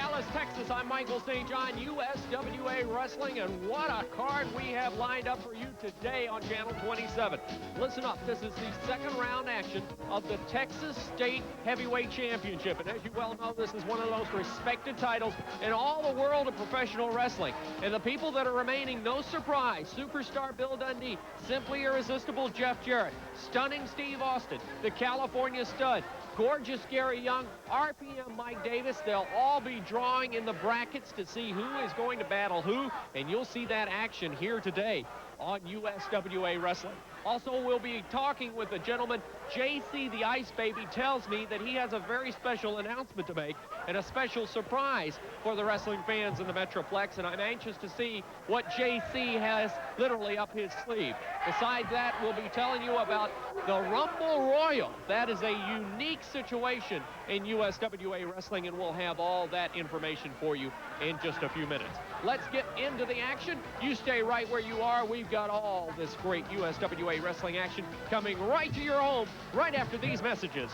Dallas, Texas. I'm Michael St. John, USWA Wrestling, and what a card we have lined up for you today on Channel 27. Listen up, this is the second round action of the Texas State Heavyweight Championship, and as you well know, this is one of those respected titles in all the world of professional wrestling. And the people that are remaining, no surprise, superstar Bill Dundee, simply irresistible Jeff Jarrett, stunning Steve Austin, the California Stud, gorgeous Gary Young, RPM Mike Davis. They'll all be drawing in the brackets to see who is going to battle who, and you'll see that action here today on USWA Wrestling. Also, we'll be talking with a gentleman, JC the Ice Baby tells me that he has a very special announcement to make and a special surprise for the wrestling fans in the Metroplex, and I'm anxious to see what JC has literally up his sleeve. Besides that, we'll be telling you about the Rumble Royal. That is a unique situation in USWA Wrestling, and we'll have all that information for you in just a few minutes. Let's get into the action. You stay right where you are. We've got all this great USWA Wrestling action coming right to your home right after these messages.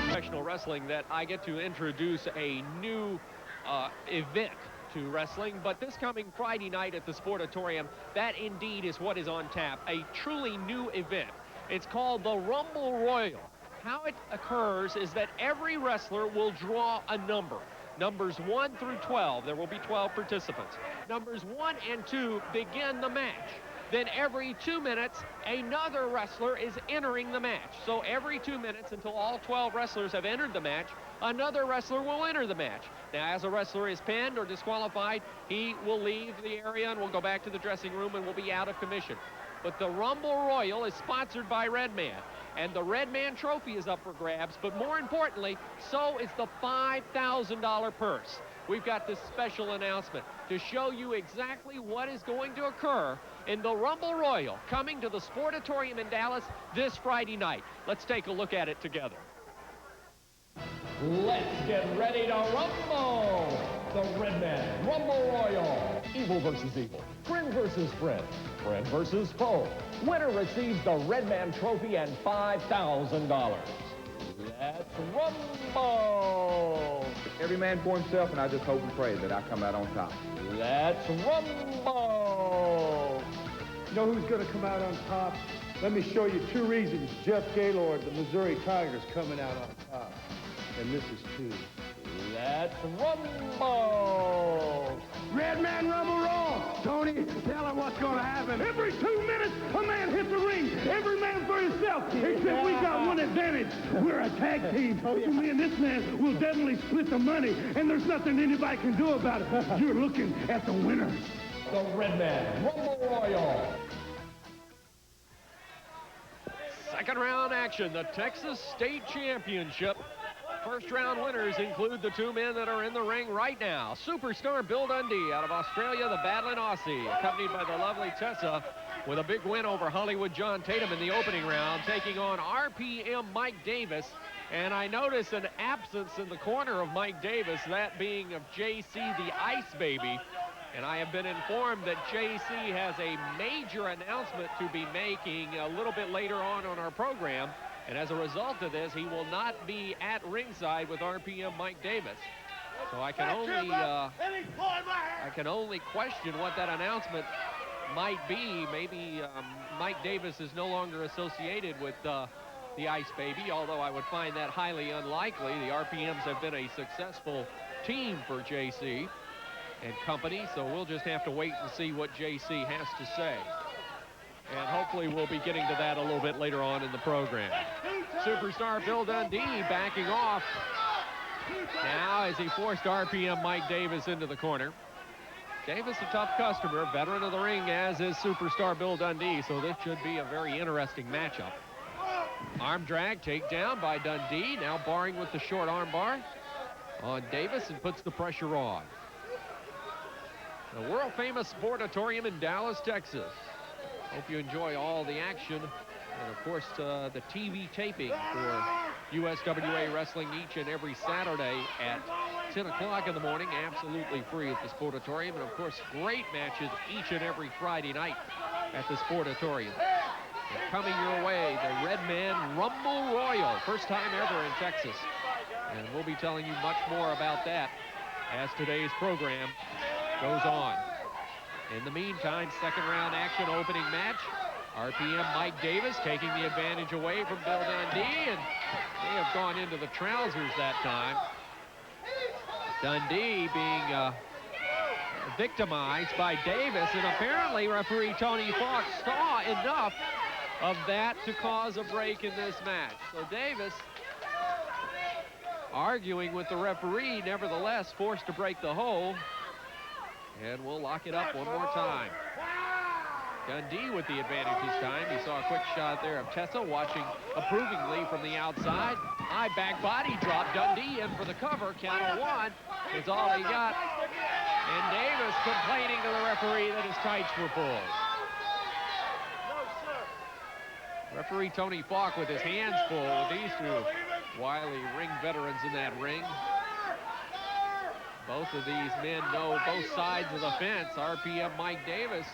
Professional wrestling that I get to introduce a new event to wrestling, but this coming Friday night at the Sportatorium, that indeed is what is on tap, a truly new event. It's called the Rumble Royal. How it occurs is that every wrestler will draw a number. Numbers 1 through 12, there will be 12 participants. Numbers 1 and 2 begin the match. Then every 2 minutes, another wrestler is entering the match. So every 2 minutes until all 12 wrestlers have entered the match, another wrestler will enter the match. Now, as a wrestler is pinned or disqualified, he will leave the area and will go back to the dressing room and will be out of commission. But the Rumble Royal is sponsored by Redman, and the Redman trophy is up for grabs, but more importantly, so is the $5,000 purse. We've got this special announcement to show you exactly what is going to occur in the Rumble Royal coming to the Sportatorium in Dallas this Friday night. Let's take a look at it together. Let's get ready to rumble! The Redman Rumble Royal. Evil versus evil. Friend versus friend. Friend versus foe. Winner receives the Redman trophy and $5,000. Let's rumble! Every man for himself, and I just hope and pray that I come out on top. Let's rumble! You know who's going to come out on top? Let me show you 2 reasons Jeff Gaylord, the Missouri Tigers, coming out on top. And this is 2. Let's rumble! Redman Rumble Roll! Tony, tell him what's going to happen. Every 2 minutes, a man hits the ring. Every man for himself. Except we got one advantage. We're a tag team. So me and this man will definitely split the money. And there's nothing anybody can do about it. You're looking at the winner. The Redman Rumble Royal. Second round action, the Texas State Championship. First round winners include the 2 men that are in the ring right now. Superstar Bill Dundee out of Australia, the battling Aussie, accompanied by the lovely Tessa with a big win over Hollywood John Tatum in the opening round, taking on RPM Mike Davis. And I notice an absence in the corner of Mike Davis, that being of JC the Ice Baby. And I have been informed that JC has a major announcement to be making a little bit later on our program. And as a result of this, he will not be at ringside with RPM Mike Davis. So I can only question what that announcement might be. Maybe Mike Davis is no longer associated with the Ice Baby, although I would find that highly unlikely. The RPMs have been a successful team for JC and company, so we'll just have to wait and see what JC has to say. And hopefully we'll be getting to that a little bit later on in the program. Superstar Bill Dundee backing off now as he forced RPM Mike Davis into the corner. Davis, a tough customer, veteran of the ring, as is superstar Bill Dundee, so this should be a very interesting matchup. Arm drag, takedown by Dundee, now barring with the short arm bar on Davis and puts the pressure on. The world-famous Sportatorium in Dallas, Texas. Hope you enjoy all the action and, of course, the TV taping for USWA Wrestling each and every Saturday at 10 o'clock in the morning, absolutely free at the Sportatorium. And, of course, great matches each and every Friday night at the Sportatorium. And coming your way, the Redman Rumble Royal. First time ever in Texas. And we'll be telling you much more about that as today's program goes on. In the meantime, second round action opening match. RPM Mike Davis taking the advantage away from Bill Dundee, and they have gone into the trousers that time. Dundee being victimized by Davis, and apparently referee Tony Falk saw enough of that to cause a break in this match. So Davis, arguing with the referee, nevertheless forced to break the hold, and we'll lock it up one more time. Dundee with the advantage this time. He saw a quick shot there of Tessa, watching approvingly from the outside. High back body drop. Dundee in for the cover. Count of one is all he got. And Davis complaining to the referee that his tights were pulled. Referee Tony Falk with his hands full with these two wily ring veterans in that ring. Both of these men know both sides of the fence. RPM Mike Davis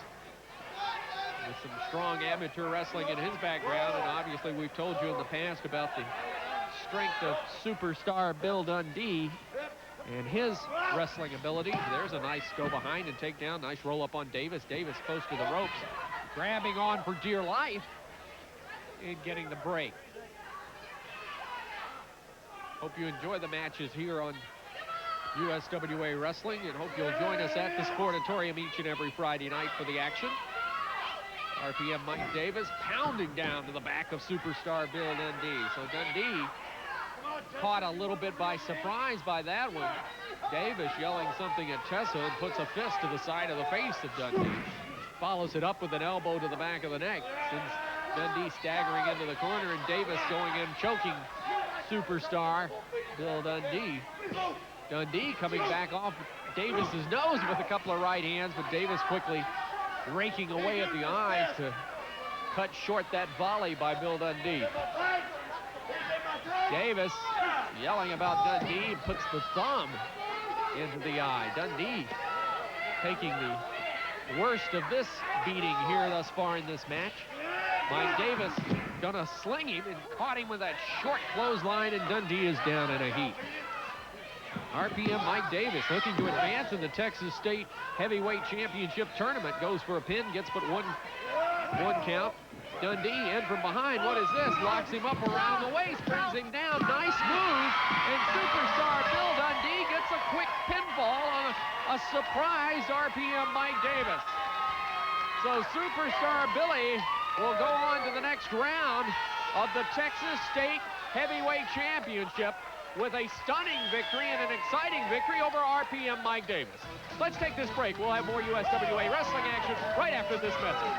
with some strong amateur wrestling in his background, and obviously we've told you in the past about the strength of superstar Bill Dundee and his wrestling ability. There's a nice go behind and take down. Nice roll up on Davis. Davis close to the ropes, grabbing on for dear life and getting the break. Hope you enjoy the matches here on USWA Wrestling, and hope you'll join us at the Sportatorium each and every Friday night for the action. RPM Mike Davis pounding down to the back of superstar Bill Dundee. So Dundee caught a little bit by surprise by that one. Davis yelling something at Tessa and puts a fist to the side of the face of Dundee. Follows it up with an elbow to the back of the neck. Sends Dundee staggering into the corner, and Davis going in, choking superstar Bill Dundee. Dundee coming back off Davis's nose with a couple of right hands, but Davis quickly raking away at the eyes to cut short that volley by Bill Dundee. Davis yelling about Dundee, puts the thumb into the eye. Dundee taking the worst of this beating here thus far in this match. Mike Davis gonna sling him and caught him with that short clothesline, and Dundee is down in a heap. RPM Mike Davis looking to advance in the Texas State Heavyweight Championship Tournament. Goes for a pin, gets but one count. Dundee in from behind. What is this? Locks him up around the waist, brings him down. Nice move. And superstar Bill Dundee gets a quick pinfall on a surprised RPM Mike Davis. So superstar Billy will go on to the next round of the Texas State Heavyweight Championship with a stunning victory and an exciting victory over RPM Mike Davis. Let's take this break. We'll have more USWA wrestling action right after this message.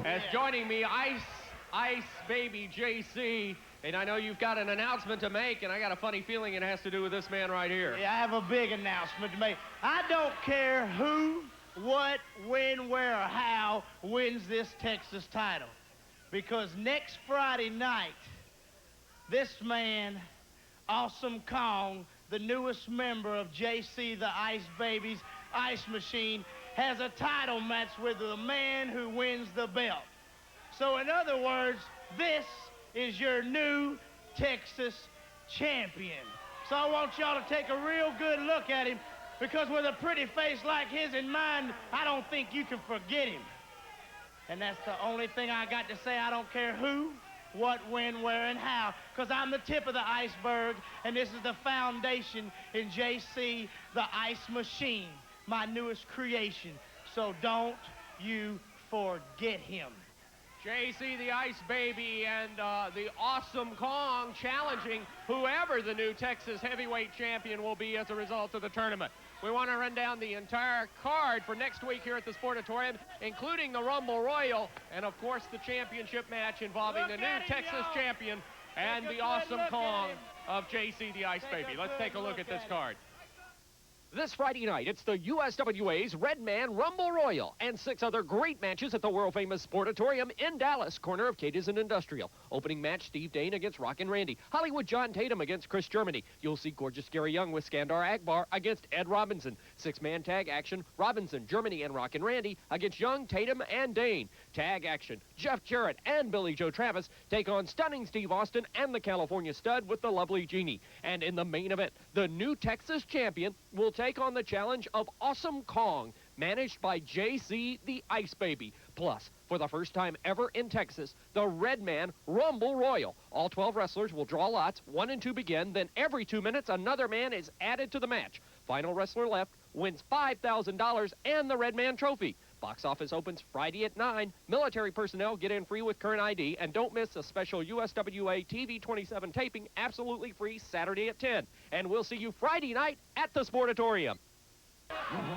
As joining me, Ice Baby JC, and I know you've got an announcement to make, and I got a funny feeling it has to do with this man right here. Yeah, I have a big announcement to make. I don't care who, what, when, where, or how wins this Texas title. Because next Friday night, this man, Awesome Kong, the newest member of JC the Ice Baby's Ice Machine, has a title match with the man who wins the belt. So in other words, this is your new Texas champion. So I want y'all to take a real good look at him, because with a pretty face like his in mind, I don't think you can forget him. And that's the only thing I got to say. I don't care who, what, when, where, and how, because I'm the tip of the iceberg, and this is the foundation in JC the Ice Machine, my newest creation. So don't you forget him. JC the Ice Baby and the Awesome Kong challenging whoever the new Texas heavyweight champion will be as a result of the tournament. We want to run down the entire card for next week here at the Sportatorium, including the Rumble Royal and, of course, the championship match involving the new Texas champion and the Awesome Kong of JC the Ice Baby. Let's take a look at this card. This Friday night, it's the USWA's Red Man Rumble Royal and 6 other great matches at the world-famous Sportatorium in Dallas, corner of Cadiz and Industrial. Opening match, Steve Dane against Rockin' Randy. Hollywood John Tatum against Chris Germany. You'll see Gorgeous Gary Young with Skandor Akbar against Ed Robinson. Six-man tag action, Robinson, Germany, and Rockin' Randy against Young, Tatum, and Dane. Tag action, Jeff Jarrett and Billy Joe Travis take on Stunning Steve Austin and the California Stud with the Lovely Jeannie. And in the main event, the new Texas champion will take on the challenge of Awesome Kong, managed by JC the Ice Baby. Plus, for the first time ever in Texas, the Red Man Rumble Royal. All 12 wrestlers will draw lots. 1 and 2 begin. Then every 2 minutes, another man is added to the match. Final wrestler left wins $5,000 and the Red Man Trophy. Box office opens Friday at 9. Military personnel get in free with current ID. And don't miss a special USWA TV 27 taping, absolutely free, Saturday at 10. And we'll see you Friday night at the Sportatorium.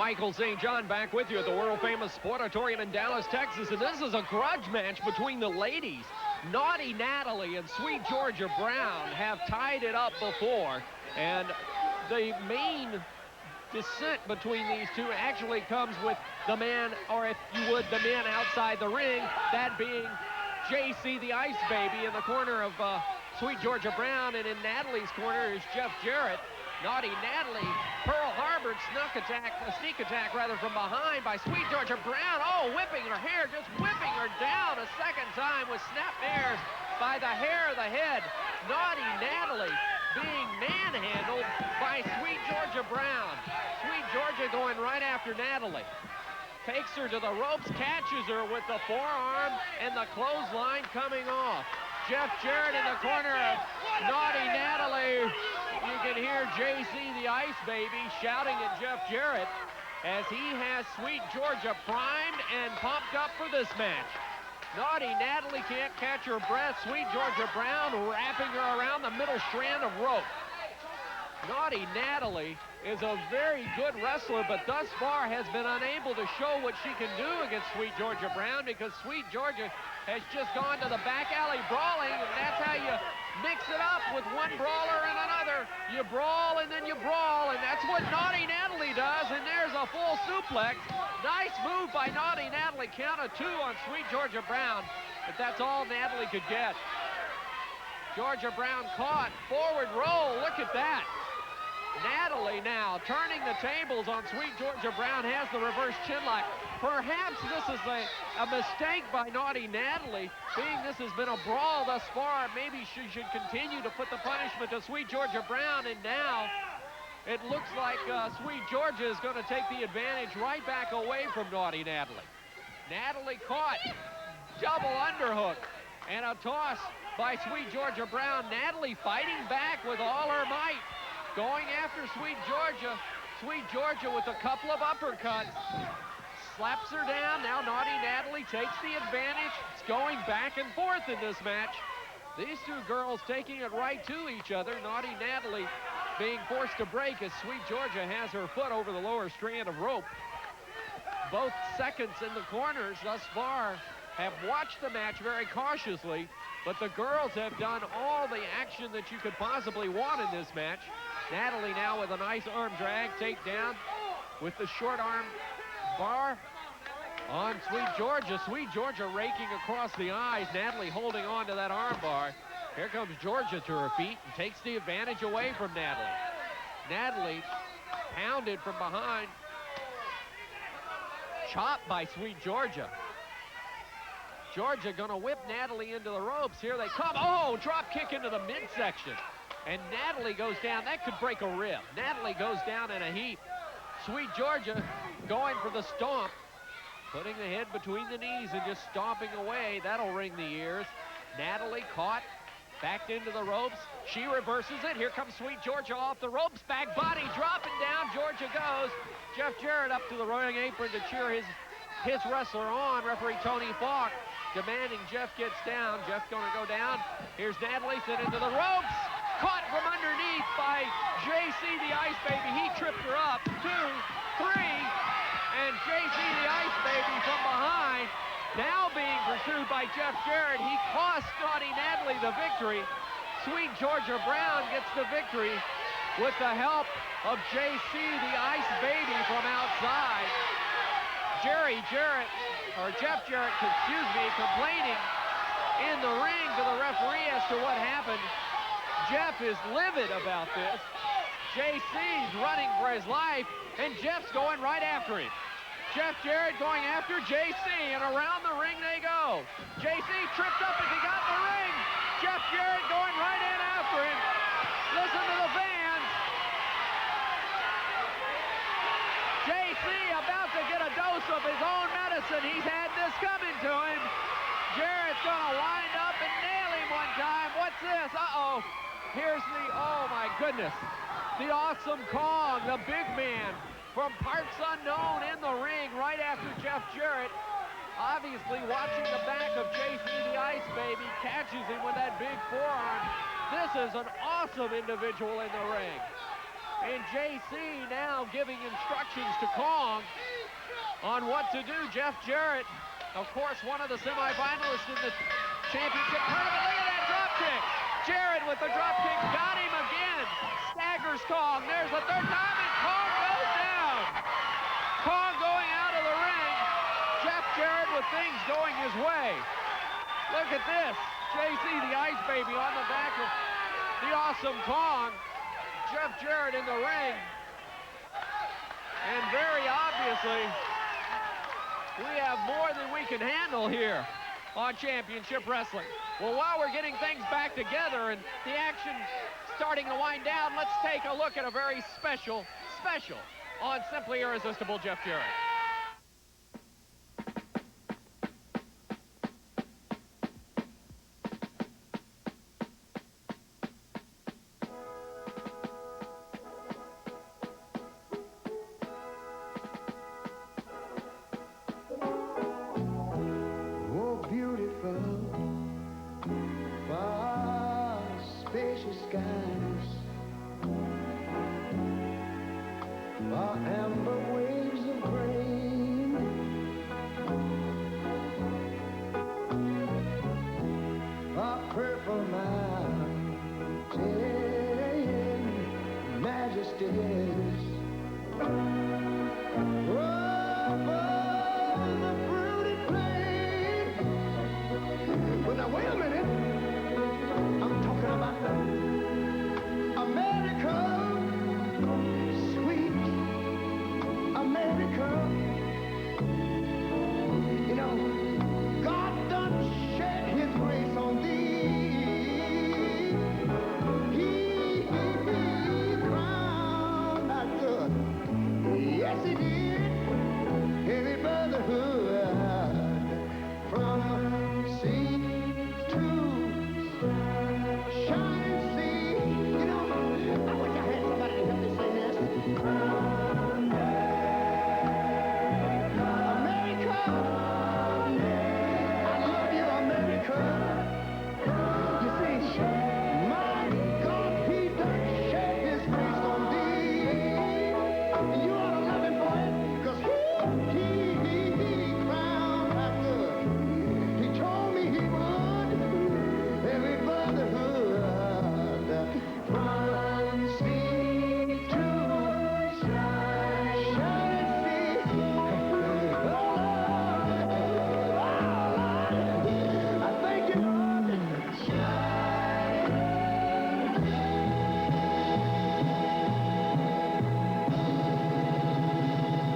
Michael St. John back with you at the world-famous Sportatorium in Dallas, Texas. And this is a grudge match between the ladies. Naughty Natalie and Sweet Georgia Brown have tied it up before. And the main dissent between these two actually comes with the man, or if you would, the man outside the ring, that being JC the Ice Baby in the corner of Sweet Georgia Brown, and in Natalie's corner is Jeff Jarrett. Naughty Natalie, Pearl Harbor sneak attack rather, from behind by Sweet Georgia Brown. Oh, whipping her hair, just whipping her down a second time with snap airs by the hair of the head. Naughty Natalie being manhandled by Sweet Georgia Brown. Sweet Georgia going right after Natalie. Takes her to the ropes, catches her with the forearm, and the clothesline coming off. Jeff Jarrett in the corner of Naughty Natalie. You can hear JC the Ice Baby shouting at Jeff Jarrett as he has Sweet Georgia primed and pumped up for this match. Naughty Natalie can't catch her breath. Sweet Georgia Brown wrapping her around the middle strand of rope. Naughty Natalie is a very good wrestler, but thus far has been unable to show what she can do against Sweet Georgia Brown, because Sweet Georgia has just gone to the back alley brawling, and that's how you mix it up with one brawler and another. You brawl and then you brawl, and that's what Naughty Natalie does, and there's a full suplex. Nice move by Naughty Natalie. Count of 2 on Sweet Georgia Brown, but that's all Natalie could get. Georgia Brown caught, forward roll, look at that. Natalie now turning the tables on Sweet Georgia Brown, has the reverse chinlock. Perhaps this is a mistake by Naughty Natalie, being this has been a brawl thus far. Maybe she should continue to put the punishment to Sweet Georgia Brown, and now it looks like Sweet Georgia is going to take the advantage right back away from Naughty Natalie. Natalie caught, double underhook, and a toss by Sweet Georgia Brown. Natalie fighting back with all her might, going after Sweet Georgia. Sweet Georgia with a couple of uppercuts. Slaps her down. Now Naughty Natalie takes the advantage. It's going back and forth in this match. These two girls taking it right to each other. Naughty Natalie being forced to break as Sweet Georgia has her foot over the lower strand of rope. Both seconds in the corners thus far have watched the match very cautiously, but the girls have done all the action that you could possibly want in this match. Natalie now with a nice arm drag takedown with the short arm bar on Sweet Georgia. Sweet Georgia raking across the eyes. Natalie holding on to that arm bar. Here comes Georgia to her feet and takes the advantage away from Natalie. Natalie pounded from behind. Chopped by Sweet Georgia. Georgia gonna whip Natalie into the ropes. Here they come. Oh, drop kick into the midsection. And Natalie goes down. That could break a rib. Natalie goes down in a heap. Sweet Georgia going for the stomp. Putting the head between the knees and just stomping away. That'll ring the ears. Natalie caught. Backed into the ropes. She reverses it. Here comes Sweet Georgia off the ropes. Back body dropping down. Georgia goes. Jeff Jarrett up to the ring apron to cheer his wrestler on. Referee Tony Falk demanding Jeff gets down. Jeff gonna go down. Here's Natalie sent into the ropes. Caught from underneath by JC the Ice Baby. He tripped her up. 2, 3, and JC the Ice Baby from behind. Now being pursued by Jeff Jarrett. He cost Naughty Natalie the victory. Sweet Georgia Brown gets the victory with the help of JC the Ice Baby from outside. Jeff Jarrett, complaining in the ring to the referee as to what happened. Jeff is livid about this. JC's running for his life, and Jeff's going right after him. Jeff Jarrett going after JC, and around the ring they go. JC tripped up as he got in the ring. Jeff Jarrett going right in after him. Listen to the fans. JC about to get a dose of his own medicine. He's had this coming to him. Jarrett's gonna wind up and nail him one time. What's this? Uh-oh. Here's the, oh my goodness. The Awesome Kong, the big man from parts unknown in the ring right after Jeff Jarrett. Obviously watching the back of JC the Ice Baby, catches him with that big forearm. This is an awesome individual in the ring. And JC now giving instructions to Kong on what to do. Jeff Jarrett, of course, one of the semifinalists in the championship tournament. Look at that drop kick. Jarrett with the drop kick, got him again. Staggers Kong. There's the third time, and Kong goes down. Kong going out of the ring. Jeff Jarrett with things going his way. Look at this. JC the Ice Baby on the back of the Awesome Kong. Jeff Jarrett in the ring. And very obviously, we have more than we can handle here on Championship Wrestling. Well, while we're getting things back together and the action starting to wind down, let's take a look at a very special on Simply Irresistible Jeff Jarrett.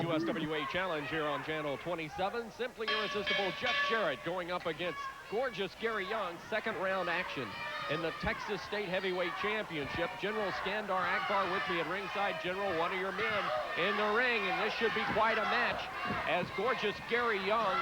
USWA Challenge here on Channel 27. Simply Irresistible Jeff Jarrett going up against gorgeous Gary Young. Second round action in the Texas State Heavyweight Championship. General Skandor Akbar with me at ringside. General, one of your men in the ring, and this should be quite a match as gorgeous Gary Young,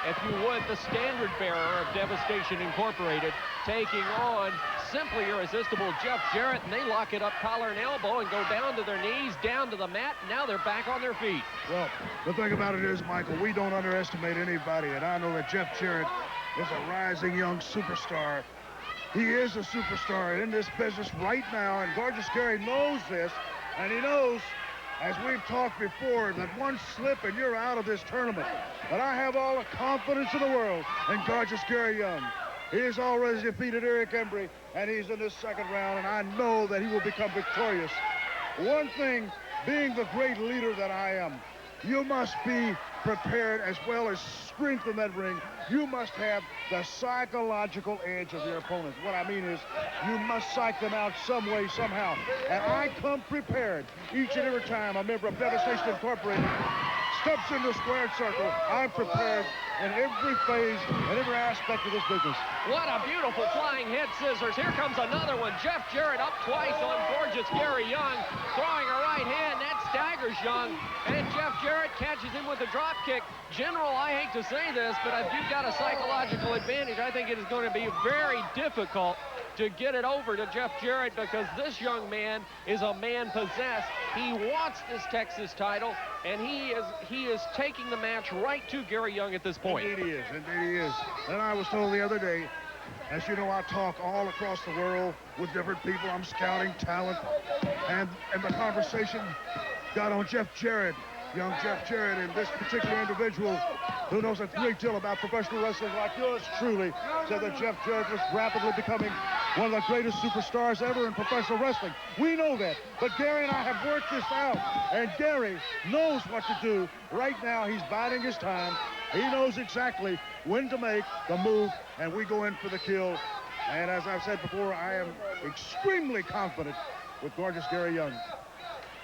if you would, the standard bearer of Devastation Incorporated, taking on Simply Irresistible Jeff Jarrett, and they lock it up collar and elbow and go down to their knees, down to the mat. Now they're back on their feet. Well, the thing about it is, Michael, we don't underestimate anybody, and I know that Jeff Jarrett is a rising young superstar. He is a superstar in this business right now, and gorgeous Gary knows this, and he knows, as we've talked before, that one slip and you're out of this tournament. But I have all the confidence in the world in gorgeous Gary Young. He has already defeated Eric Embry, and he's in this second round, and I know that he will become victorious. One thing, being the great leader that I am, You must be prepared as well as strength in that ring. You must have the psychological edge of your opponent. What I mean is you must psych them out some way, somehow. And I come prepared each and every time a member of Devastation Incorporated steps in the squared circle. I'm prepared in every phase and every aspect of this business. What a beautiful flying head scissors. Here comes another one. Jeff Jarrett up twice on gorgeous Gary Young, throwing a right hand. That staggers Young, and Jeff Jarrett catches him with a drop kick. General, I hate to say this, but if you've got a psychological advantage, I think it is going to be very difficult to get it over to Jeff Jarrett, because this young man is a man possessed. He wants this Texas title, and he is taking the match right to Gary Young at this point. Indeed he is. Indeed he is. And I was told the other day, as you know, I talk all across the world with different people. I'm scouting talent, and the conversation got on Jeff Jarrett, young Jeff Jarrett, and this particular individual who knows a great deal about professional wrestling like yours truly said that Jeff Jarrett was rapidly becoming one of the greatest superstars ever in professional wrestling. We know that, but Gary and I have worked this out, and Gary knows what to do. Right now, he's biding his time. He knows exactly when to make the move, and we go in for the kill. And as I've said before, I am extremely confident with gorgeous Gary Young.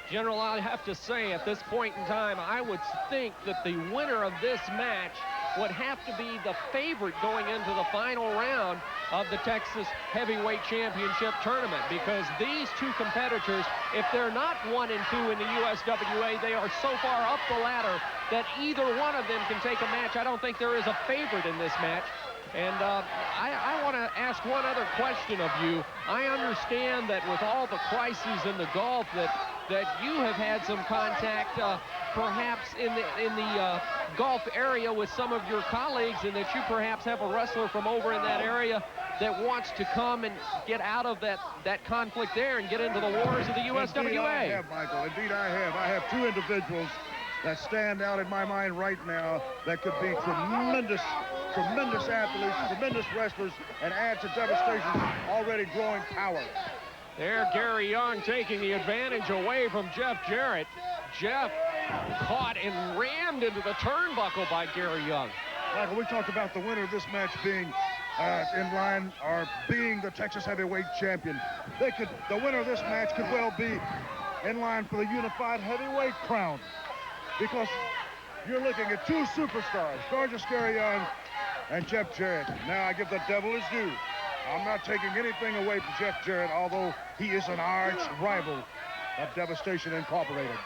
General, I have to say, at this point in time, I would think that the winner of this match would have to be the favorite going into the final round of the Texas Heavyweight Championship tournament, because these two competitors, if they're not 1 and 2 in the USWA, they are so far up the ladder that either one of them can take a match. I don't think there is a favorite in this match. And I want to ask one other question of you. I understand that with all the crises in the Gulf that you have had some contact perhaps in the Gulf area with some of your colleagues, and that you perhaps have a wrestler from over in that area that wants to come and get out of that conflict there and get into the wars of the USWA. Indeed I have, Michael. Indeed I have. I have two individuals that stand out in my mind right now that could be tremendous athletes, tremendous wrestlers, and add to Devastation's already growing power. There, Gary Young taking the advantage away from Jeff Jarrett. Jeff caught and rammed into the turnbuckle by Gary Young. Michael, we talked about the winner of this match being in line, or being the Texas Heavyweight Champion. The winner of this match could well be in line for the unified heavyweight crown, because you're looking at two superstars, gorgeous Gary Young and Jeff Jarrett. Now I give the devil his due. I'm not taking anything away from Jeff Jarrett, although he is an arch rival of Devastation Incorporated.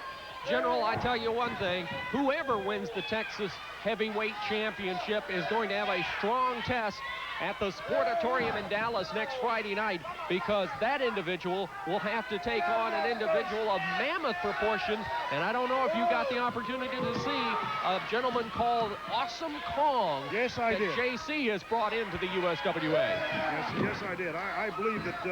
General, I tell you one thing, whoever wins the Texas Heavyweight Championship is going to have a strong test at the Sportatorium in Dallas next Friday night, because that individual will have to take on an individual of mammoth proportions. And I don't know if you got the opportunity to see a gentleman called Awesome Kong. Yes, I did. JC has brought into the USWA. Yes, I did. I believe that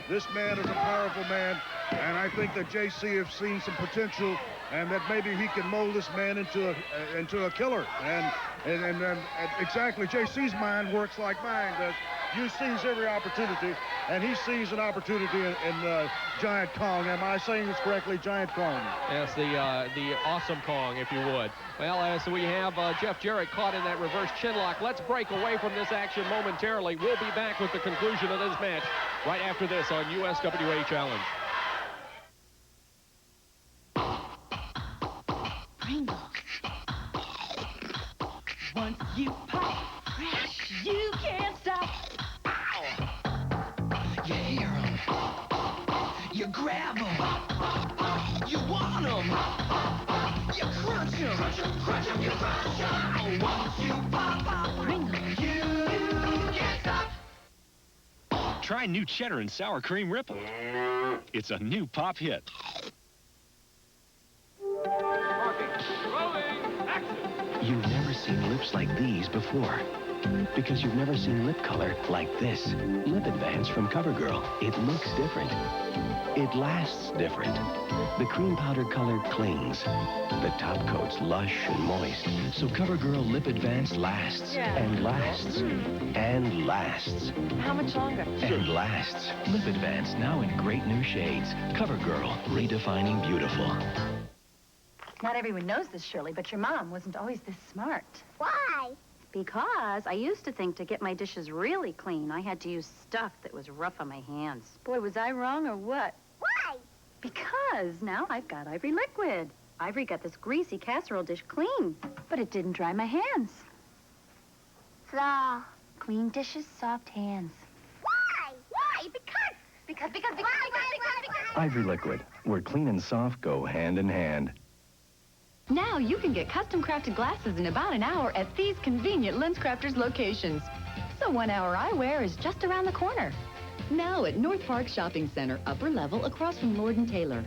this man is a powerful man, and I think that JC has seen some potential, and that maybe he can mold this man into a killer. And exactly, JC's mind works like mine does. You seize every opportunity, and he sees an opportunity in Giant Kong. Am I saying this correctly, Giant Kong? Yes, the Awesome Kong, if you would. Well, so we have Jeff Jarrett caught in that reverse chinlock. Let's break away from this action momentarily. We'll be back with the conclusion of this match right after this on USWA Challenge. Once you pop, crash, you can't stop. Ow! You hear 'em, you grab 'em, you want 'em, you crunch 'em, crunch 'em, you crunch 'em. Once you pop, you can't stop. Try new cheddar and sour cream ripple. It's a new pop hit. You've never seen lips like these before, because you've never seen lip color like this. Lip Advance from CoverGirl. It looks different. It lasts different. The cream powder color clings. The top coat's lush and moist. So CoverGirl Lip Advance lasts and lasts and lasts. How much longer? And lasts. Lip Advance now in great new shades. CoverGirl, redefining beautiful. Not everyone knows this, Shirley, but your mom wasn't always this smart. Why? Because I used to think to get my dishes really clean, I had to use stuff that was rough on my hands. Boy, was I wrong or what? Why? Because now I've got Ivory liquid. Ivory got this greasy casserole dish clean, but it didn't dry my hands. So, Clean dishes, soft hands. why? Why? Because. Ivory Liquid, where clean and soft go hand in hand. Now you can get custom crafted glasses in about an hour at these convenient LensCrafters locations. So 1 hour eyewear is just around the corner. Now at North Park Shopping Center, upper level across from Lord & Taylor.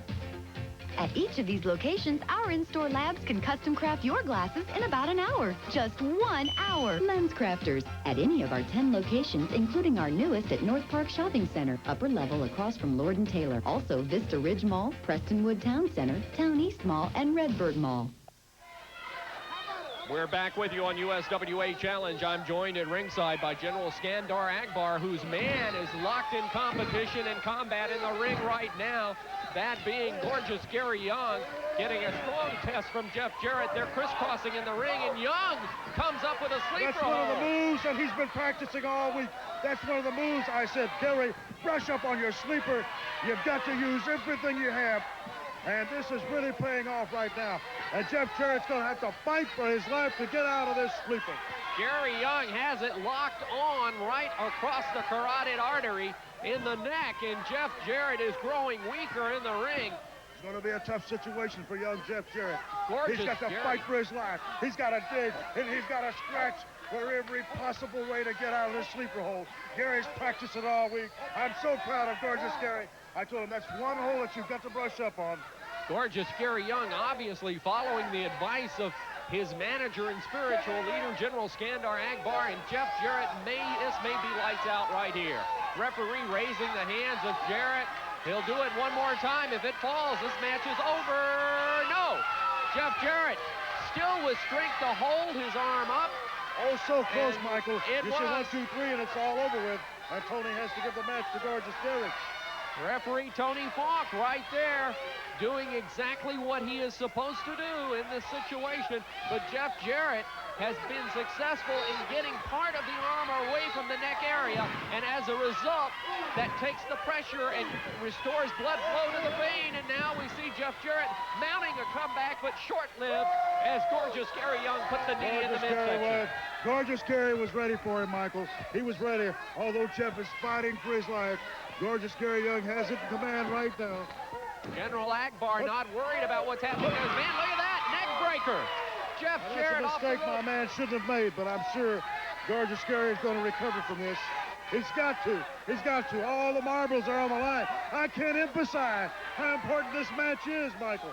At each of these locations, our in-store labs can custom craft your glasses in about an hour. Just 1 hour. LensCrafters at any of our 10 locations, including our newest at North Park Shopping Center, upper level across from Lord & Taylor. Also Vista Ridge Mall, Prestonwood Town Center, Town East Mall, and Redbird Mall. We're back with you on USWA Challenge. I'm joined at ringside by General Skandor Akbar, whose man is locked in competition and combat in the ring right now. That being gorgeous Gary Young, getting a strong test from Jeff Jarrett. They're crisscrossing in the ring, and Young comes up with a sleeper That's one of the hold. moves that he's been practicing all week. That's one of the moves. I said, Gary, brush up on your sleeper. You've got to use everything you have. And this is really paying off right now. And Jeff Jarrett's going to have to fight for his life to get out of this sleeper. Gary Young has it locked on right across the carotid artery in the neck, and Jeff Jarrett is growing weaker in the ring. It's going to be a tough situation for young Jeff Jarrett. Gorgeous He's got to Jarrett. fight for his life. He's got to dig, and he's got to scratch for every possible way to get out of this sleeper hole. Gary's practicing all week. I'm so proud of gorgeous Gary. I told him that's one hole that you've got to brush up on. Gorgeous Gary Young, obviously following the advice of his manager and spiritual leader, General Skandor Akbar, and Jeff Jarrett. This may be lights out right here. Referee raising the hands of Jarrett. He'll do it one more time. If it falls, this match is over. No! Jeff Jarrett still with strength to hold his arm up. Oh, so close, And Michael. it You see was. 1, 2, 3, and it's all over with. And Tony has to give the match to gorgeous Gary. Referee Tony Falk right there doing exactly what he is supposed to do in this situation. But Jeff Jarrett has been successful in getting part of the arm away from the neck area. And as a result, that takes the pressure and restores blood flow to the vein. And now we see Jeff Jarrett mounting a comeback, but short-lived, as gorgeous Gary Young put the knee in the midsection. Gorgeous Gary was ready for him, Michael. He was ready, although Jeff is fighting for his life. Gorgeous Gary Young has it in command right now. General Akbar not worried about what's happening to his man. Look at that, neck breaker. Jeff Jarrett That's off a the mistake my rope. man shouldn't have made, but I'm sure gorgeous Gary is going to recover from this. He's got to. He's got to. All the marbles are on the line. I can't emphasize how important this match is, Michael.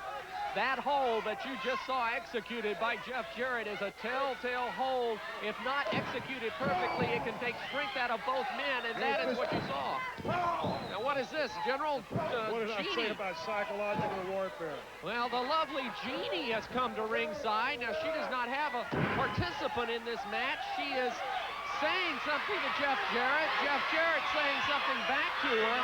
That hold that you just saw executed by Jeff Jarrett is a telltale hold. If not executed perfectly, it can take strength out of both men, and that is what you saw. Now, what is this, General What did I say Jeannie? about psychological warfare? Well, the lovely Jeannie has come to ringside. Now, she does not have a participant in this match. She is saying something to Jeff Jarrett. Jeff Jarrett saying something back to her.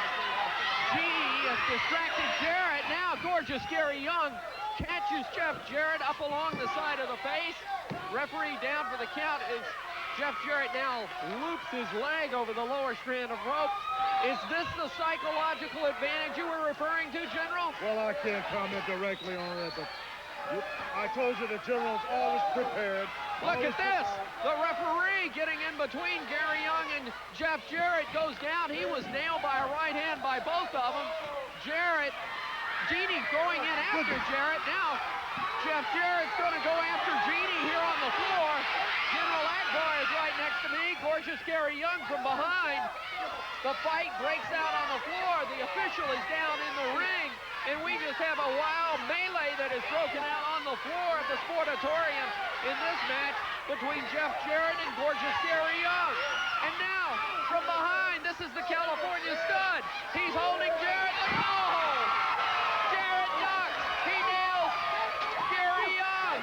Jeannie has distracted Jarrett. Now, gorgeous Gary Young catches Jeff Jarrett up along the side of the face. Referee down for the count as Jeff Jarrett now loops his leg over the lower strand of rope. Is this the psychological advantage you were referring to, General? Well, I can't comment directly on it, but I told you the General's always prepared. Look at this. The referee getting in between Gary Young and Jeff Jarrett goes down. He was nailed by a right hand by both of them. Jeannie going in after Jarrett. Now, Jeff Jarrett's going to go after Jeannie here on the floor. General Akbar is right next to me. Gorgeous Gary Young from behind. The fight breaks out on the floor. The official is down in the ring. And we just have a wild melee that is broken out on the floor at the Sportatorium in this match between Jeff Jarrett and gorgeous Gary Young. And now, from behind, this is the California Stud. He's holding Jarrett. Oh! Jarrett ducks. He nails Gary Young.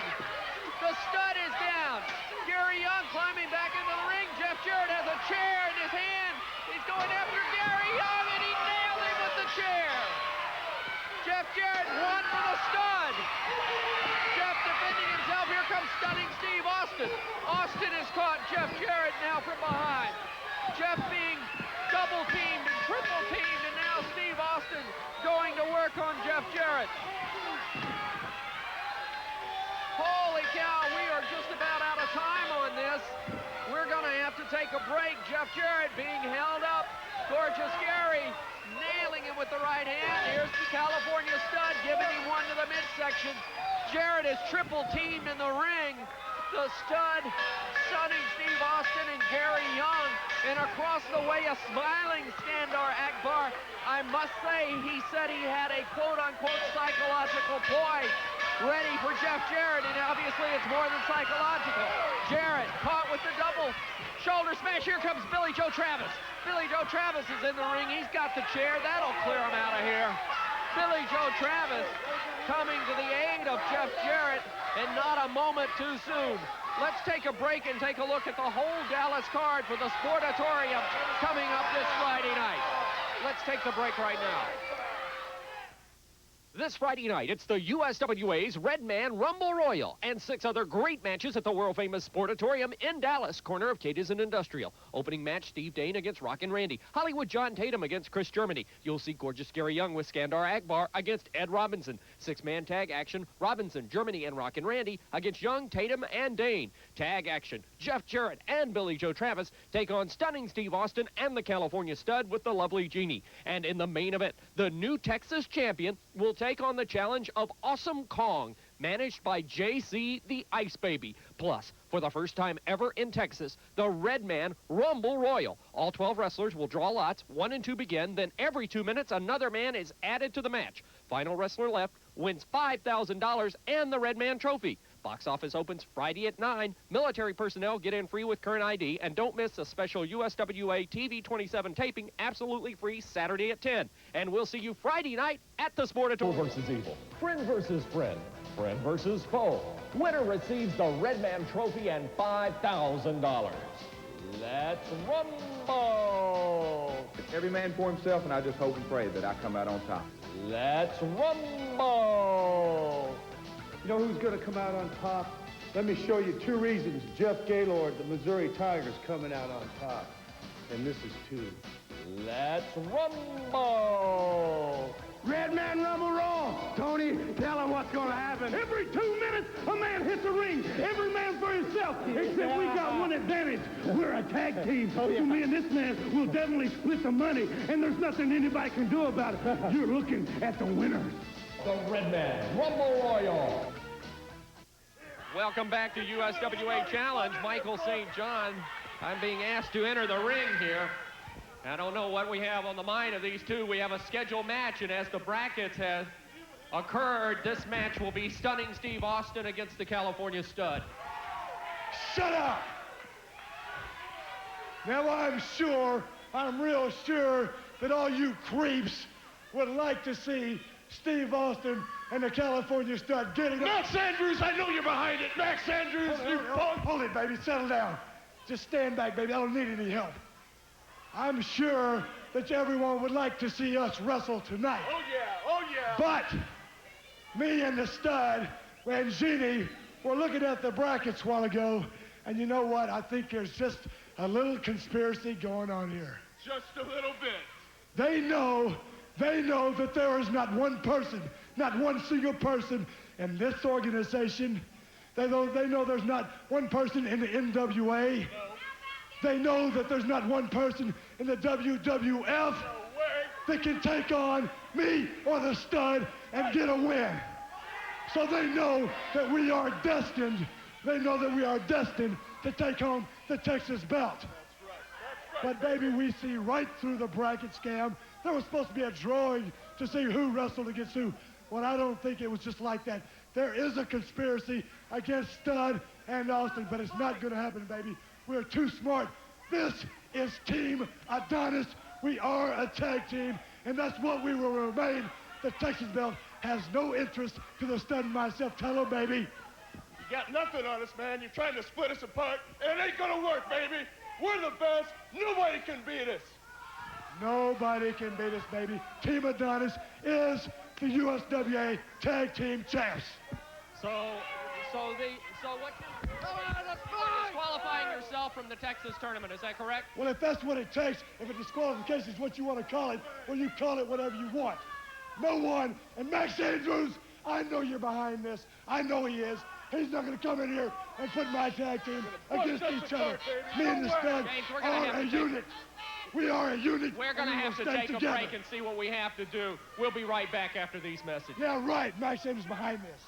The Stud is down. Gary Young climbing back into the ring. Jeff Jarrett has a chair in his hand. He's going after Gary Young, and he nailed him with the chair. Jeff Jarrett won for the Stud. Austin has caught Jeff Jarrett now from behind. Jeff being double teamed and triple teamed, and now Steve Austin going to work on Jeff Jarrett. Holy cow, we are just about out of time on this. We're going to have to take a break. Jeff Jarrett being held up. Gorgeous Gary nailing him with the right hand. Here's the California stud giving him one to the midsection. Jarrett is triple teamed in the ring. The stud sunning Steve Austin and Gary Young. And across the way, a smiling Skandor Akbar. I must say, he said he had a quote-unquote psychological ploy ready for Jeff Jarrett, and obviously it's more than psychological. Jarrett caught with the double shoulder smash. Here comes Billy Joe Travis. Billy Joe Travis is in the ring. He's got the chair. That'll clear him out of here. Billy Joe Travis coming to the aid of Jeff Jarrett, and not a moment too soon. Let's take a break and take a look at the whole Dallas card for the Sportatorium coming up this Friday night. Let's take the break right now. This Friday night, it's the USWA's Red Man Rumble Royal and 6 other great matches at the world-famous Sportatorium in Dallas, corner of Cadiz and Industrial. Opening match, Steve Dane against Rockin' Randy. Hollywood John Tatum against Chris Germany. You'll see Gorgeous Gary Young with Skandor Akbar against Ed Robinson. 6-man tag action, Robinson, Germany, and Rockin' Randy against Young, Tatum, and Dane. Tag action, Jeff Jarrett and Billy Joe Travis take on stunning Steve Austin and the California stud with the lovely Jeannie. And in the main event, the new Texas champion will take on the challenge of Awesome Kong, managed by JC the Ice Baby. Plus, for the first time ever in Texas, the Red Man Rumble Royal. All 12 wrestlers will draw lots. 1 and 2 begin. Then every 2 minutes, another man is added to the match. Final wrestler left wins $5,000 and the Red Man Trophy. Box office opens Friday at 9. Military personnel get in free with current ID. And don't miss the special USWA TV 27 taping, absolutely free, Saturday at 10. And we'll see you Friday night at the Sportatorium. Versus evil. Friend versus friend. Friend versus foe. Winner receives the Red Man Trophy and $5,000. Let's rumble! It's every man for himself, and I just hope and pray that I come out on top. Let's rumble! You know who's going to come out on top? Let me show you 2 reasons. Jeff Gaylord, the Missouri Tigers, coming out on top. And this is 2. Let's rumble! Red Man Rumble Raw. Tony, tell him what's going to happen. Every 2 minutes, a man hits a ring. Every man for himself. Except we got one advantage. We're a tag team. So me and this man will definitely split the money. And there's nothing anybody can do about it. You're looking at the winners. The Red Man Rumble Royal. Welcome back to USWA Challenge. Michael St. John. I'm being asked to enter the ring here. I don't know what we have on the mind of these two. We have a scheduled match, and as the brackets have occurred, this match will be stunning Steve Austin against the California stud. Shut up! Now I'm real sure that all you creeps would like to see Steve Austin and the California stud getting Max Andrews, I know you're behind it. Max Andrews, Hold it, baby. Settle down. Just stand back, baby. I don't need any help. I'm sure that everyone would like to see us wrestle tonight. Oh, yeah. But me and the stud and Jeannie were looking at the brackets a while ago, and you know what? I think there's just a little conspiracy going on here. Just a little bit. They know that there is not one person, not one single person in this organization. They know there's not one person in the NWA. They know that there's not one person in the WWF that can take on me or the stud and get a win. So they know that we are destined. They know that we are destined to take home the Texas belt. But baby, we see right through the bracket scam. There was supposed to be a drawing to see who wrestled against who. Well, I don't think it was just like that. There is a conspiracy against Stud and Austin, but it's not going to happen, baby. We're too smart. This is Team Adonis. We are a tag team, and that's what we will remain. The Texas belt has no interest to the Stud and myself. Tell them, baby. You got nothing on us, man. You're trying to split us apart, and it ain't going to work, baby. We're the best. Nobody can beat us. Nobody can beat us, baby. Team Adonis is the USWA Tag Team Champs. So what you're disqualifying yourself from the Texas tournament, is that correct? Well, if that's what it takes, if a disqualification is what you want to call it, well, you call it whatever you want. No one, and Max Andrews, I know you're behind this. I know he is. He's not going to come in here and put my tag team against each other. Me and this man are a unit. We are a unit. We're going to have to take a break and see what we have to do. We'll be right back after these messages. Yeah, right. Max Andrews behind this.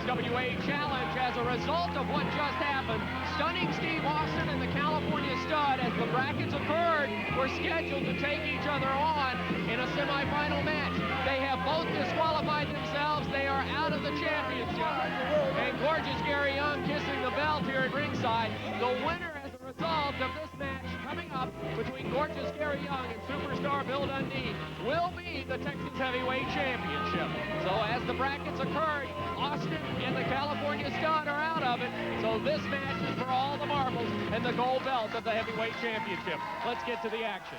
USWA challenge as a result of what just happened. Stunning Steve Austin and the California Stud, as the brackets occurred, were scheduled to take each other on in a semifinal match. They have both disqualified themselves. They are out of the championship. And gorgeous Gary Young kissing the belt here at ringside. The winner as a result of this match coming up between gorgeous Gary Young and superstar Bill Dundee will be the Texas Heavyweight Championship. So as the brackets occurred, Austin and the California Stud are out of it. So this match is for all the marbles and the gold belt of the Heavyweight Championship. Let's get to the action.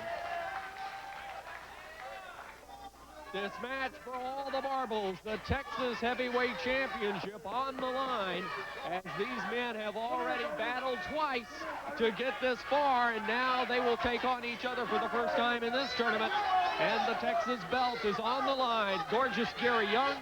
This match for all the marbles, the Texas Heavyweight Championship on the line, as these men have already battled twice to get this far, and now they will take on each other for the first time in this tournament. And the Texas belt is on the line. Gorgeous Gary Young,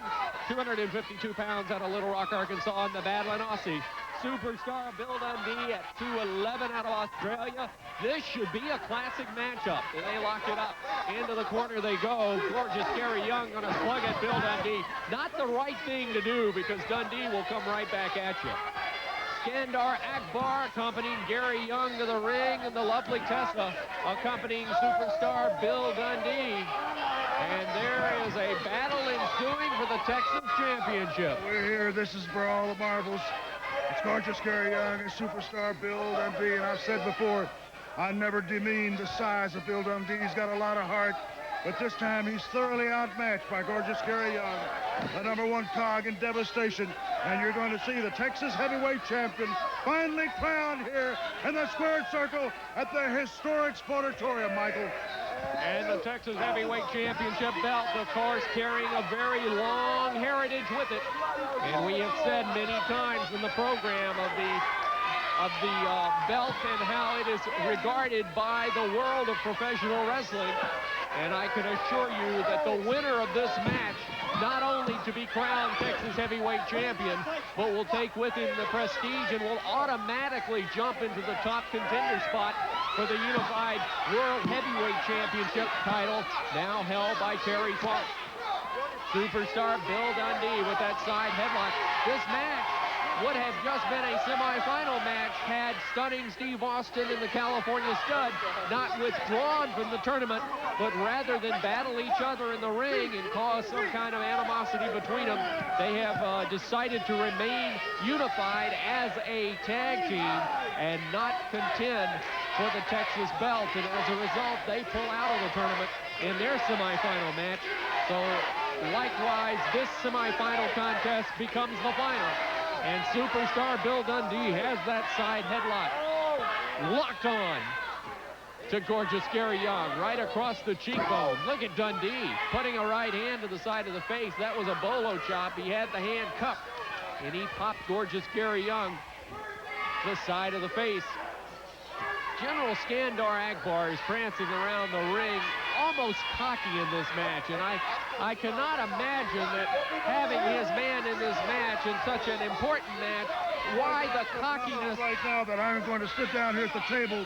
252 pounds out of Little Rock, Arkansas, in the battling Aussie. Superstar Bill Dundee at 211 out of Australia. This should be a classic matchup. They lock it up. Into the corner they go. Gorgeous Gary Young going to slug at Bill Dundee. Not the right thing to do, because Dundee will come right back at you. Skandor Akbar accompanying Gary Young to the ring, and the lovely Tessa accompanying superstar Bill Dundee. And there is a battle ensuing for the Texas Championship. We're here. This is for all the marbles. It's gorgeous Gary Young and superstar Bill Dundee. And I've said before, I never demean the size of Bill Dundee. He's got a lot of heart. But this time, he's thoroughly outmatched by gorgeous Gary Young, the #1 cog in devastation. And you're going to see the Texas Heavyweight Champion finally crowned here in the squared circle at the historic Sportatorium, Michael. And the Texas Heavyweight Championship belt, of course, carrying a very long heritage with it. And we have said many times in the program of the belt and how it is regarded by the world of professional wrestling. And I can assure you that the winner of this match, not only to be crowned Texas Heavyweight Champion, but will take with him the prestige and will automatically jump into the top contender spot for the Unified World Heavyweight Championship title, now held by Terry Funk. Superstar Bill Dundee with that side headlock. This match would have just been a semifinal match had Stunning Steve Austin and the California Stud not withdrawn from the tournament, but rather than battle each other in the ring and cause some kind of animosity between them, they have decided to remain unified as a tag team and not contend for the Texas belt. And as a result, they pull out of the tournament in their semifinal match. So likewise, this semifinal contest becomes the final. And superstar Bill Dundee has that side headlock locked on to gorgeous Gary Young right across the cheekbone. Look at Dundee putting a right hand to the side of the face. That was a bolo chop. He had the hand cupped, and he popped gorgeous Gary Young to the side of the face. General Skandor Akbar is prancing around the ring, almost cocky in this match, and I cannot imagine that having his man in this match, in such an important match, why the cockiness. Right now that I'm going to sit down here at the table,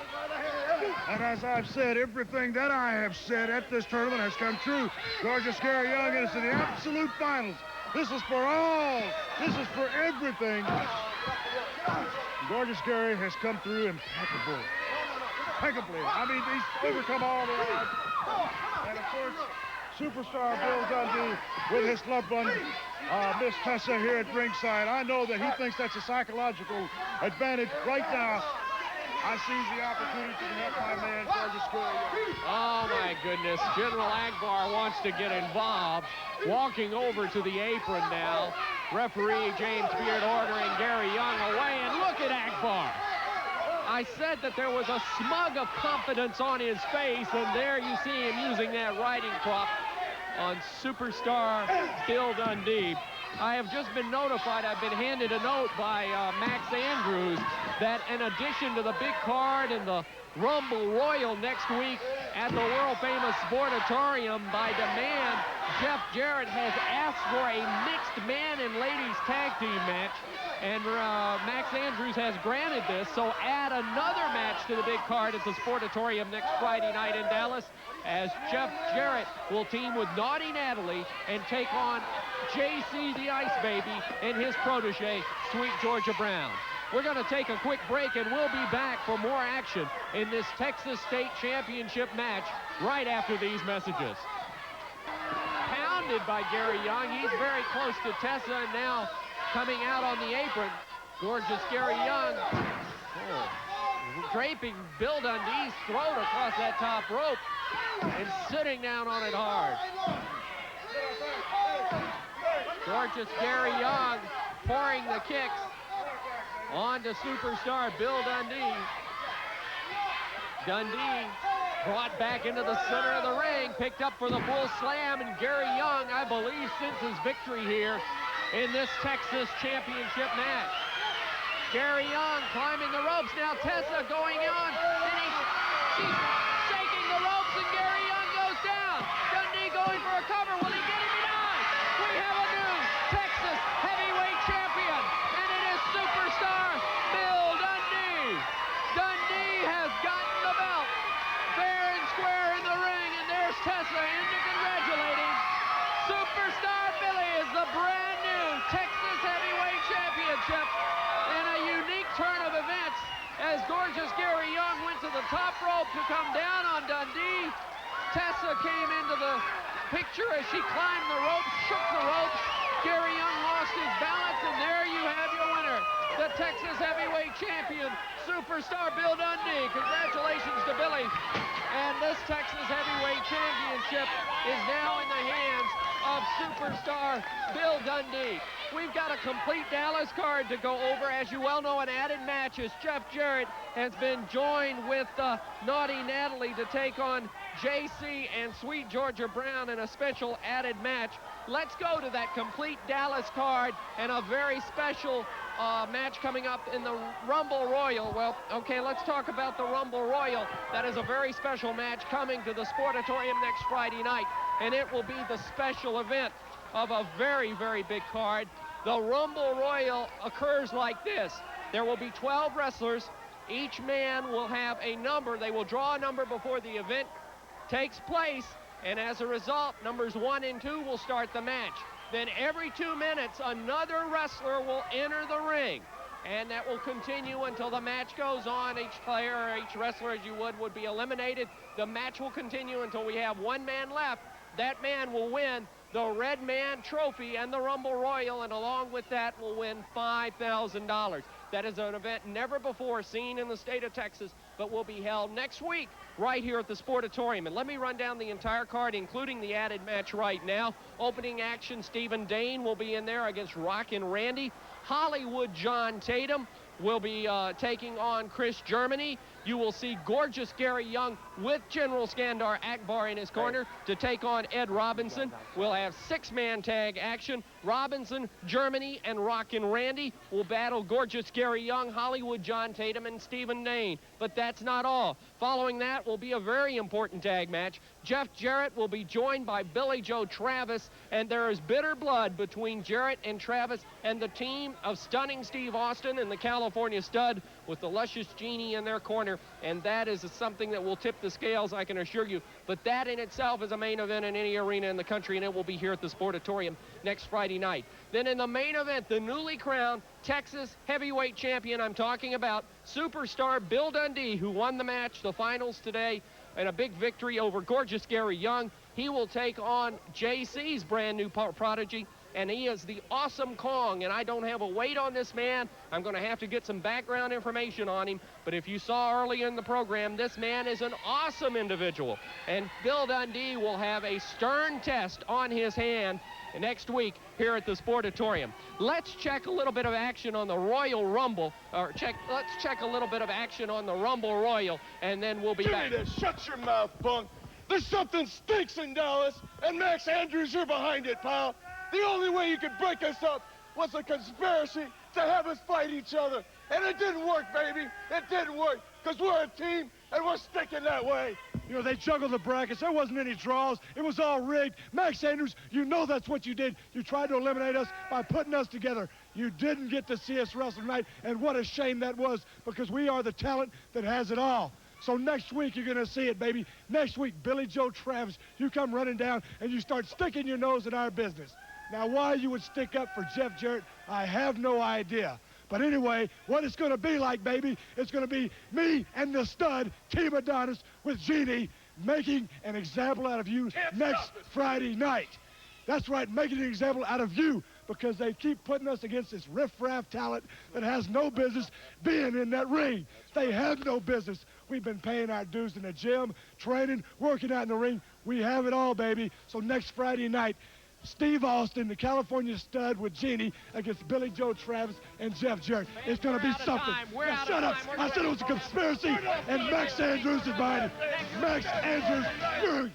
and as I've said, everything that I have said at this tournament has come true. Gorgeous Gary Young is in the absolute finals. This is for all. This is for everything. Gorgeous Gary has come through impeccably. I mean, he's overcome all the odds. And of course, superstar Bill Dundee with his loved one, Miss Tessa here at ringside. I know that he thinks that's a psychological advantage right now. I seize the opportunity to help my man, gorgeous Gary. Oh, my goodness. General Akbar wants to get involved. Walking over to the apron now. Referee James Beard ordering Gary Young away. And look at Akbar. I said that there was a smug of confidence on his face, and there you see him using that riding crop on superstar Bill Dundee. I have just been notified, I've been handed a note by Max Andrews that in addition to the big card and the Rumble Royal next week at the world-famous Sportatorium, by demand, Jeff Jarrett has asked for a mixed man and ladies tag team match, and Max Andrews has granted this, so add another match to the big card at the Sportatorium next Friday night in Dallas, as Jeff Jarrett will team with Naughty Natalie and take on JC the Ice Baby and his protege, Sweet Georgia Brown. We're going to take a quick break, and we'll be back for more action in this Texas State Championship match right after these messages. Pounded by Gary Young. He's very close to Tessa, and now coming out on the apron, gorgeous Gary Young. Draping Bill Dundee's throat across that top rope and sitting down on it hard. Gorgeous Gary Young pouring the kicks on to superstar Bill Dundee. Dundee brought back into the center of the ring, picked up for the bull slam, and Gary Young, I believe, since his victory here in this Texas Championship match. Gary Young climbing the ropes. Now Tessa going on, and she's shaking the ropes, and Gary Young goes down. Dundee going for a cover. Will he get him? He does. We have a new Texas heavyweight champion, and it is superstar Bill Dundee. Dundee has gotten the belt fair and square in the ring, and there's Tessa in to congratulate him. Superstar Billy is the brand new Texas heavyweight championship. In a unique turn of events, as gorgeous Gary Young went to the top rope to come down on Dundee, Tessa came into the picture as she climbed the ropes, shook the ropes. Gary Young lost his balance, and there you have your winner, the Texas heavyweight champion, superstar Bill Dundee. Congratulations to Billy. And this Texas heavyweight championship is now in the hands of superstar Bill Dundee. We've got a complete Dallas card to go over. As you well know, an added match as Jeff Jarrett has been joined with Naughty Natalie to take on JC and Sweet Georgia Brown in a special added match. Let's go to that complete Dallas card and a very special match coming up in the Rumble Royal. Well, okay, let's talk about the Rumble Royal. That is a very special match coming to the Sportatorium next Friday night, and it will be the special event of a very, very big card. The Rumble Royal occurs like this. There will be 12 wrestlers. Each man will have a number. They will draw a number before the event takes place, and as a result, numbers 1 and 2 will start the match. Then every 2 minutes, another wrestler will enter the ring, and that will continue until the match goes on. Each player or each wrestler, as you would be eliminated. The match will continue until we have one man left. That man will win the Red Man Trophy and the Rumble Royal, and along with that will win $5,000. That is an event never before seen in the state of Texas, but will be held next week right here at the Sportatorium. And let me run down the entire card, including the added match right now. Opening action, Stephen Dane will be in there against Rockin' Randy. Hollywood John Tatum will be taking on Chris Germany. You will see gorgeous Gary Young with General Skandor Akbar in his corner to take on Ed Robinson. We'll have 6-man tag action. Robinson, Germany, and Rockin' Randy will battle gorgeous Gary Young, Hollywood John Tatum, and Stephen Dane. But that's not all. Following that will be a very important tag match. Jeff Jarrett will be joined by Billy Joe Travis, and there is bitter blood between Jarrett and Travis and the team of Stunning Steve Austin and the California Stud with the Luscious Genie in their corner, and that is something that will tip the scales, I can assure you. But that in itself is a main event in any arena in the country, and it will be here at the Sportatorium next Friday night. Then in the main event, the newly crowned Texas heavyweight champion, I'm talking about superstar Bill Dundee, who won the match, the finals today, and a big victory over gorgeous Gary Young. He will take on JC's brand new prodigy, and he is the Awesome Kong, and I don't have a weight on this man. I'm going to have to get some background information on him, but if you saw early in the program, this man is an awesome individual, and Bill Dundee will have a stern test on his hand next week here at the Sportatorium. Let's check a little bit of action on the Royal Rumble, let's check a little bit of action on the Rumble Royal, and then we'll be back. Shut your mouth, punk. There's something stinks in Dallas, and Max Andrews, you're behind it, pal. The only way you could break us up was a conspiracy to have us fight each other. And it didn't work, baby. It didn't work, because we're a team, and we're sticking that way. You know, they juggled the brackets. There wasn't any draws. It was all rigged. Max Andrews, you know that's what you did. You tried to eliminate us by putting us together. You didn't get to see us wrestle tonight, and what a shame that was, because we are the talent that has it all. So next week, you're going to see it, baby. Next week, Billy Joe Travis, you come running down, and you start sticking your nose in our business. Now, why you would stick up for Jeff Jarrett, I have no idea. But anyway, what it's going to be like, baby, it's going to be me and the stud, Team Adonis, with Jeannie, making an example out of you next Friday night. That's right, making an example out of you, because they keep putting us against this riff-raff talent that has no business being in that ring. They have no business. We've been paying our dues in the gym, training, working out in the ring. We have it all, baby. So next Friday night, Steve Austin, the California stud, with Jeannie against Billy Joe Travis and Jeff Jarrett. It's going to be something. Now, shut up. I said it was a conspiracy, and Max Andrews is behind it. Max Andrews,